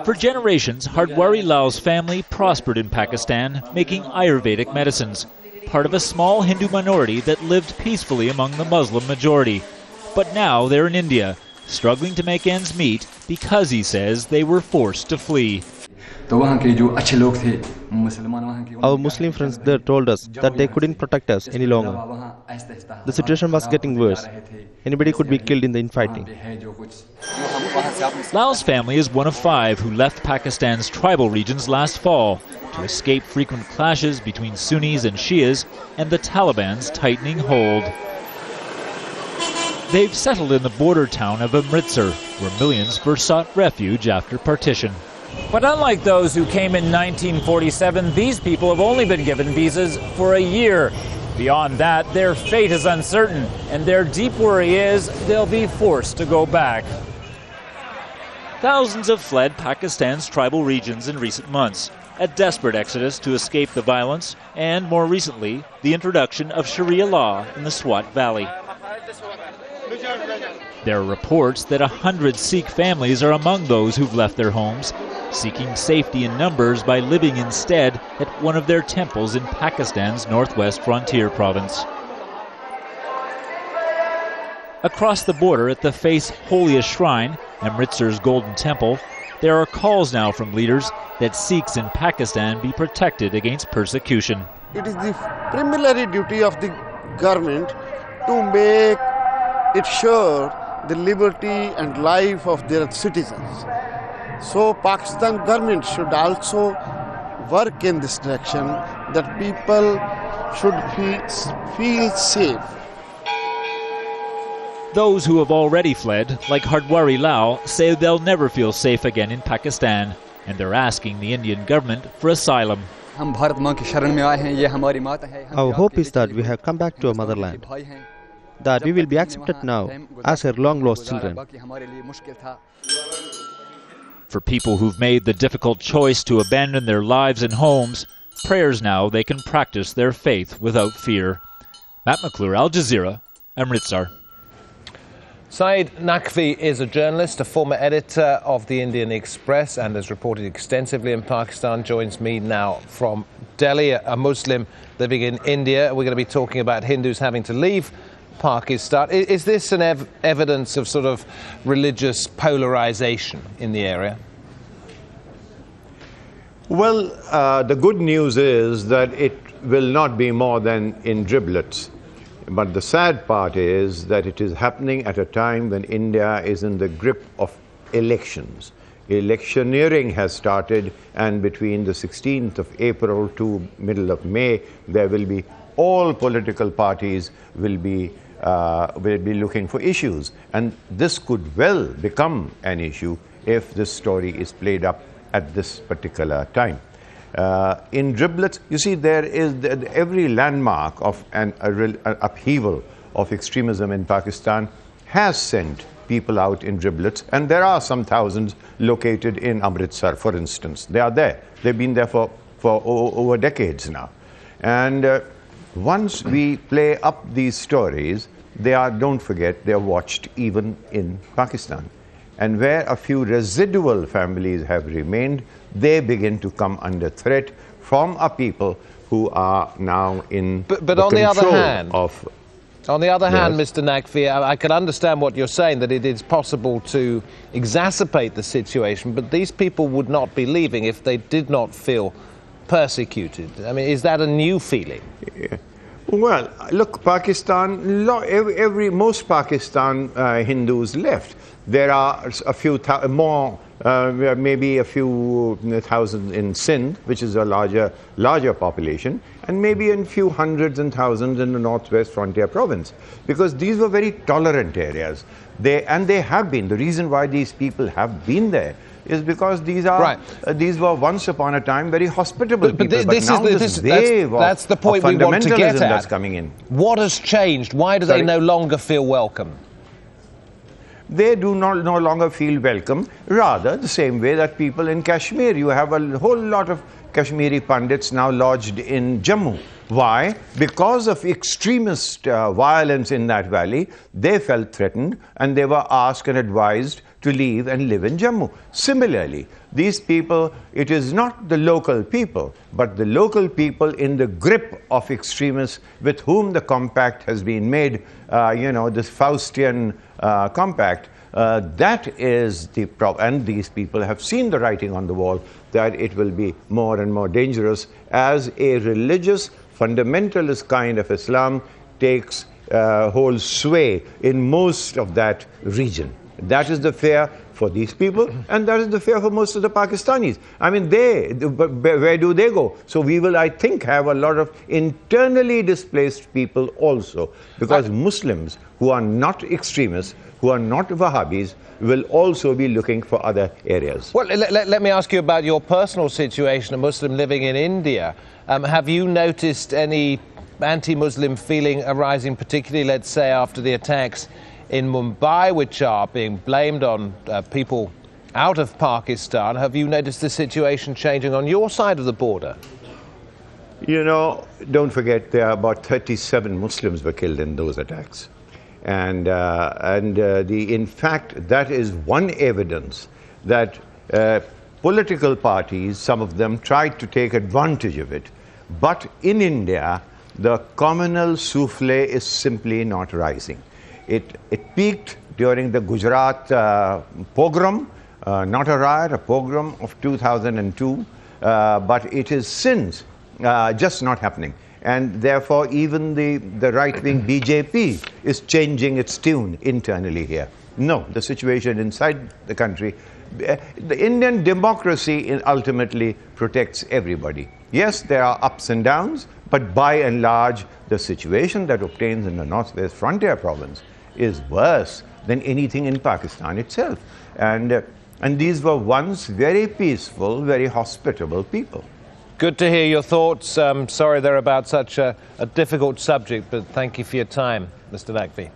For generations, Hardwari Lal's family prospered in Pakistan, making Ayurvedic medicines, part of a small Hindu minority that lived peacefully among the Muslim majority. But now they're in India, struggling to make ends meet because, he says, they were forced to flee. Our Muslim friends there told us that they couldn't protect us any longer. The situation was getting worse. Anybody could be killed in the infighting. Lal's family is one of 5 who left Pakistan's tribal regions last fall to escape frequent clashes between Sunnis and Shias and the Taliban's tightening hold. They've settled in the border town of Amritsar, where millions first sought refuge after partition. But unlike those who came in 1947, these people have only been given visas for a year. Beyond that, their fate is uncertain, and their deep worry is they'll be forced to go back. Thousands have fled Pakistan's tribal regions in recent months, a desperate exodus to escape the violence and, more recently, the introduction of Sharia law in the Swat Valley. There are reports that 100 Sikh families are among those who've left their homes, seeking safety in numbers by living instead at one of their temples in Pakistan's northwest frontier province. Across the border at the faith's holiest shrine, Amritsar's Golden Temple, there are calls now from leaders that Sikhs in Pakistan be protected against persecution. It is the primary duty of the government to make it sure the liberty and life of their citizens. So Pakistan government should also work in this direction, that people should feel safe. Those who have already fled, like Hardwari Lal, say they'll never feel safe again in Pakistan, and they're asking the Indian government for asylum. Our hope is that we have come back to our motherland, that we will be accepted now as her long-lost children. For people who've made the difficult choice to abandon their lives and homes, prayers now they can practice their faith without fear. Matt McClure, Al Jazeera, Amritsar. Saeed Naqvi is a journalist, a former editor of the Indian Express, and has reported extensively in Pakistan. Joins me now from Delhi, a Muslim living in India. We're going to be talking about Hindus having to leave Pakistan. Is this an evidence of sort of religious polarization in the area? Well, the good news is that it will not be more than in driblets. But the sad part is that it is happening at a time when India is in the grip of elections. Electioneering has started, and between the 16th of April to middle of May, there will be all political parties will be looking for issues. And this could well become an issue if this story is played up at this particular time. In driblets, you see, there is every landmark of an upheaval of extremism in Pakistan has sent people out in driblets, and there are some thousands located in Amritsar, for instance. They are there. They've been there for over decades now. And once we play up these stories, they are, don't forget, they are watched even in Pakistan. And where a few residual families have remained, they begin to come under threat from a people who are now in but on the other hand, on the other hand, Yes. Mr. Naqvi, I can understand what you're saying, that it is possible to exacerbate the situation, but these people would not be leaving if they did not feel persecuted. I mean, is that a new feeling? Yeah. Well, look, Pakistan, most Pakistan Hindus left. There are a few more, maybe a few thousand in Sindh, which is a larger population, and maybe a few hundreds and thousands in the northwest frontier province, because these were very tolerant areas. They have been. The reason why these people have been there is because these were once upon a time very hospitable people. But now this wave that's the point of we want to get fundamentalism at. that's coming in. What has changed? Why do they no longer feel welcome? They do no longer feel welcome, rather the same way that people in Kashmir, you have a whole lot of Kashmiri Pandits now lodged in Jammu. Why? Because of extremist violence in that valley, they felt threatened, and they were asked and advised to leave and live in Jammu. Similarly, these people, it is not the local people, but the local people in the grip of extremists with whom the compact has been made, this Faustian compact. That is the problem. And these people have seen the writing on the wall that it will be more and more dangerous as a religious, fundamentalist kind of Islam holds sway in most of that region. That is the fear for these people, and that is the fear for most of the Pakistanis. I mean, where do they go? So we will, I think, have a lot of internally displaced people also, because Muslims who are not extremists, who are not Wahhabis, will also be looking for other areas. Well, let me ask you about your personal situation, a Muslim living in India. Have you noticed any anti-Muslim feeling arising, particularly, let's say, after the attacks in Mumbai, which are being blamed on people out of Pakistan? Have you noticed the situation changing on your side of the border? You know, don't forget, there are about 37 Muslims were killed in those attacks. And in fact, that is one evidence that political parties, some of them, tried to take advantage of it. But in India, the communal souffle is simply not rising. It peaked during the Gujarat pogrom, not a riot, a pogrom of 2002, but it is since just not happening. And therefore, even the right-wing BJP is changing its tune internally here. No, the situation inside the country, the Indian democracy ultimately protects everybody. Yes, there are ups and downs, but by and large, the situation that obtains in the Northwest Frontier province is worse than anything in Pakistan itself. And these were once very peaceful, very hospitable people. Good to hear your thoughts. Sorry they're about such a difficult subject, but thank you for your time, Mr. Naqvi.